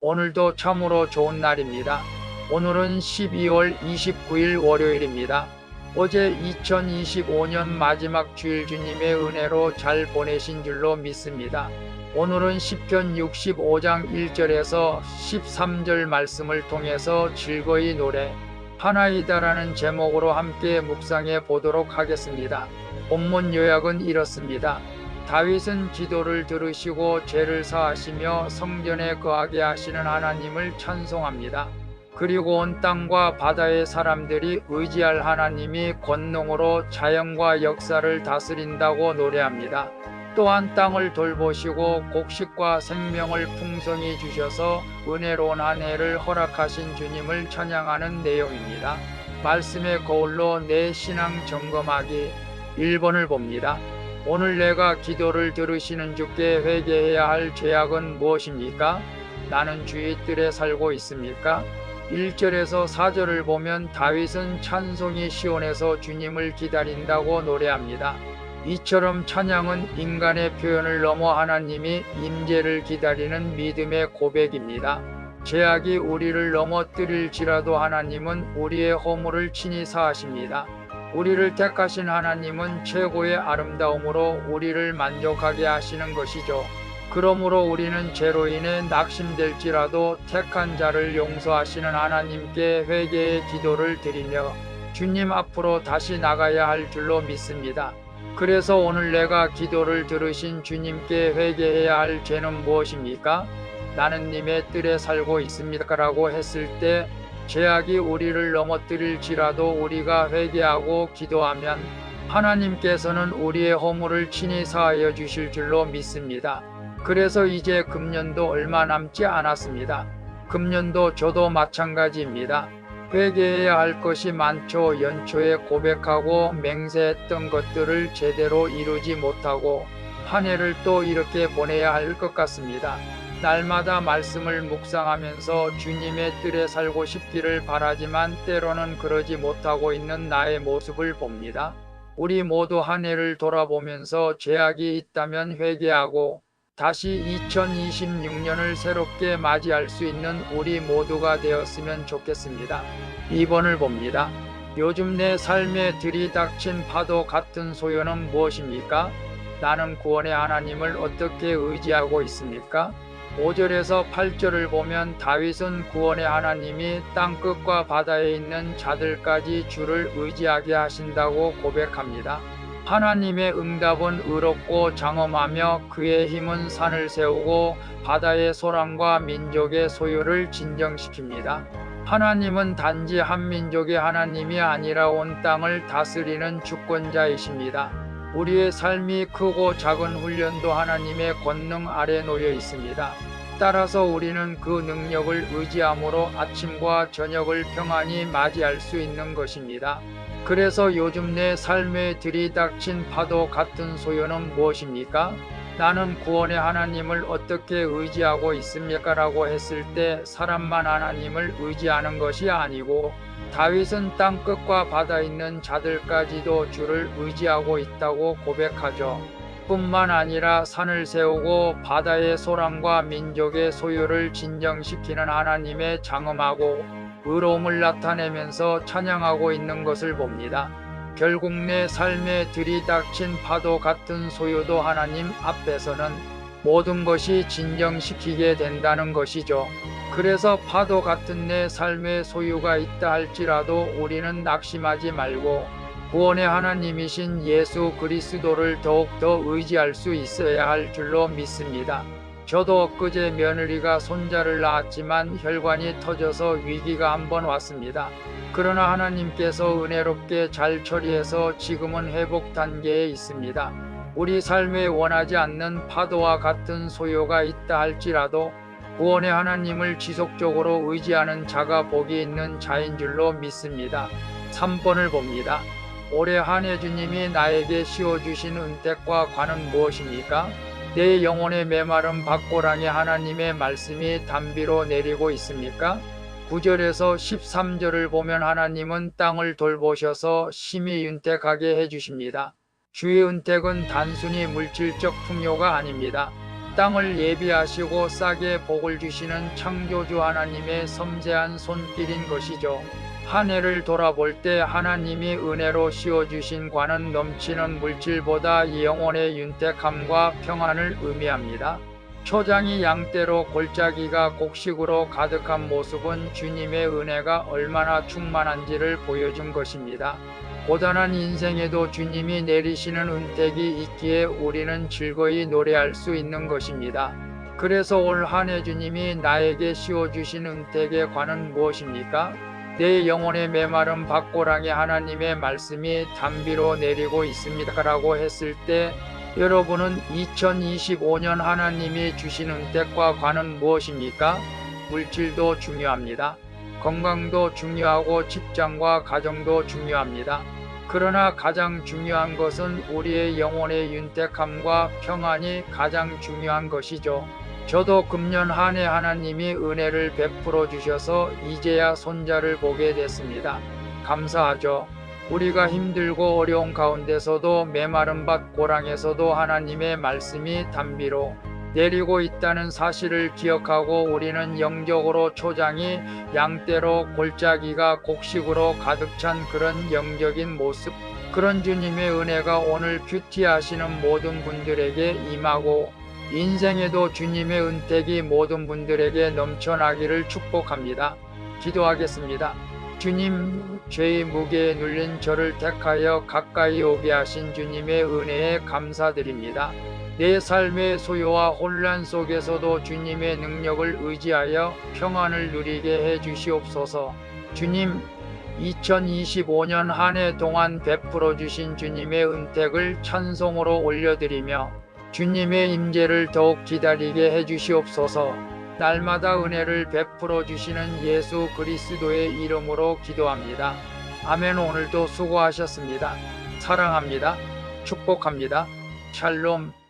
오늘도 참으로 좋은 날입니다. 오늘은 12월 29일 월요일입니다. 어제 2025년 마지막 주일 주님의 은혜로 잘 보내신 줄로 믿습니다. 오늘은 시편 65장 1절에서 13절 말씀을 통해서 즐거이 노래 하나이다라는 제목으로 함께 묵상해 보도록 하겠습니다. 본문 요약은 이렇습니다. 다윗은 기도를 들으시고 죄를 사하시며 성전에 거하게 하시는 하나님을 찬송합니다. 그리고 온 땅과 바다의 사람들이 의지할 하나님이 권능으로 자연과 역사를 다스린다고 노래합니다. 또한 땅을 돌보시고 곡식과 생명을 풍성히 주셔서 은혜로운 한 해를 허락하신 주님을 찬양하는 내용입니다. 말씀의 거울로 내 신앙 점검하기 1번을 봅니다. 오늘 내가 기도를 들으시는 주께 회개해야 할 죄악은 무엇입니까? 나는 주의 뜰에 살고 있습니까? 1절에서 4절을 보면 다윗은 찬송이 시온에서 주님을 기다린다고 노래합니다. 이처럼 찬양은 인간의 표현을 넘어 하나님이 임재를 기다리는 믿음의 고백입니다. 죄악이 우리를 넘어뜨릴지라도 하나님은 우리의 허물을 친히 사하십니다. 우리를 택하신 하나님은 최고의 아름다움으로 우리를 만족하게 하시는 것이죠. 그러므로 우리는 죄로 인해 낙심될지라도 택한 자를 용서하시는 하나님께 회개의 기도를 드리며 주님 앞으로 다시 나가야 할 줄로 믿습니다. 그래서 오늘 내가 기도를 들으신 주님께 회개해야 할 죄는 무엇입니까? 나는 님의 뜰에 살고 있습니까? 라고 했을 때 죄악이 우리를 넘어뜨릴지라도 우리가 회개하고 기도하면 하나님께서는 우리의 허물을 친히 사하여 주실 줄로 믿습니다. 그래서 이제 금년도 얼마 남지 않았습니다. 금년도 저도 마찬가지입니다. 회개해야 할 것이 많죠. 연초에 고백하고 맹세했던 것들을 제대로 이루지 못하고 한 해를 또 이렇게 보내야 할 것 같습니다. 날마다 말씀을 묵상하면서 주님의 뜰에 살고 싶기를 바라지만 때로는 그러지 못하고 있는 나의 모습을 봅니다. 우리 모두 한 해를 돌아보면서 죄악이 있다면 회개하고 다시 2026년을 새롭게 맞이할 수 있는 우리 모두가 되었으면 좋겠습니다. 2번을 봅니다. 요즘 내 삶에 들이닥친 파도 같은 소요는 무엇입니까? 나는 구원의 하나님을 어떻게 의지하고 있습니까? 5절에서 8절을 보면 다윗은 구원의 하나님이 땅끝과 바다에 있는 자들까지 주를 의지하게 하신다고 고백합니다. 하나님의 응답은 의롭고 장엄하며 그의 힘은 산을 세우고 바다의 소랑과 민족의 소유를 진정시킵니다. 하나님은 단지 한 민족의 하나님이 아니라 온 땅을 다스리는 주권자이십니다. 우리의 삶이 크고 작은 훈련도 하나님의 권능 아래 놓여 있습니다. 따라서 우리는 그 능력을 의지함으로 아침과 저녁을 평안히 맞이할 수 있는 것입니다. 그래서 요즘 내 삶에 들이닥친 파도 같은 소요는 무엇입니까? 나는 구원의 하나님을 어떻게 의지하고 있습니까? 라고 했을 때 사람만 하나님을 의지하는 것이 아니고 다윗은 땅끝과 바다에 있는 자들까지도 주를 의지하고 있다고 고백하죠. 뿐만 아니라 산을 세우고 바다의 소랑과 민족의 소유를 진정시키는 하나님의 장엄하고 의로움을 나타내면서 찬양하고 있는 것을 봅니다. 결국 내 삶에 들이닥친 파도 같은 소유도 하나님 앞에서는 모든 것이 진정시키게 된다는 것이죠. 그래서 파도 같은 내 삶의 소유가 있다 할지라도 우리는 낙심하지 말고 구원의 하나님이신 예수 그리스도를 더욱더 의지할 수 있어야 할 줄로 믿습니다. 저도 엊그제 며느리가 손자를 낳았지만 혈관이 터져서 위기가 한번 왔습니다. 그러나 하나님께서 은혜롭게 잘 처리해서 지금은 회복 단계에 있습니다. 우리 삶에 원하지 않는 파도와 같은 소요가 있다 할지라도 구원의 하나님을 지속적으로 의지하는 자가 복이 있는 자인 줄로 믿습니다. 3번을 봅니다. 올해 한 해 주님이 나에게 씌워주신 은택과 관은 무엇입니까? 내 영혼의 메마른 밭고랑에 하나님의 말씀이 단비로 내리고 있습니까? 9절에서 13절을 보면 하나님은 땅을 돌보셔서 심히 윤택하게 해주십니다. 주의 은택은 단순히 물질적 풍요가 아닙니다. 땅을 예비하시고 싹에 복을 주시는 창조주 하나님의 섬세한 손길인 것이죠. 한 해를 돌아볼 때 하나님이 은혜로 씌워주신 관은 넘치는 물질보다 영혼의 윤택함과 평안을 의미합니다. 초장이 양떼로 골짜기가 곡식으로 가득한 모습은 주님의 은혜가 얼마나 충만한지를 보여준 것입니다. 고단한 인생에도 주님이 내리시는 은택이 있기에 우리는 즐거이 노래할 수 있는 것입니다. 그래서 올 한 해 주님이 나에게 씌워주신 은택의 관은 무엇입니까? 내 영혼의 메마른 밭고랑에 하나님의 말씀이 단비로 내리고 있습니다 라고 했을 때 여러분은 2025년 하나님이 주신 은택과 관은 무엇입니까? 물질도 중요합니다. 건강도 중요하고 직장과 가정도 중요합니다. 그러나 가장 중요한 것은 우리의 영혼의 윤택함과 평안이 가장 중요한 것이죠. 저도 금년 한 해 하나님이 은혜를 베풀어 주셔서 이제야 손자를 보게 됐습니다. 감사하죠. 우리가 힘들고 어려운 가운데서도 메마른 밭 고랑에서도 하나님의 말씀이 단비로 내리고 있다는 사실을 기억하고 우리는 영적으로 초장이 양떼로 골짜기가 곡식으로 가득 찬 그런 영적인 모습, 그런 주님의 은혜가 오늘 큐티하시는 모든 분들에게 임하고 인생에도 주님의 은택이 모든 분들에게 넘쳐나기를 축복합니다. 기도하겠습니다. 주님, 죄의 무게에 눌린 저를 택하여 가까이 오게 하신 주님의 은혜에 감사드립니다. 내 삶의 소요와 혼란 속에서도 주님의 능력을 의지하여 평안을 누리게 해 주시옵소서. 주님, 2025년 한 해 동안 베풀어 주신 주님의 은택을 찬송으로 올려드리며 주님의 임재를 더욱 기다리게 해 주시옵소서. 날마다 은혜를 베풀어 주시는 예수 그리스도의 이름으로 기도합니다. 아멘. 오늘도 수고하셨습니다. 사랑합니다. 축복합니다. 샬롬.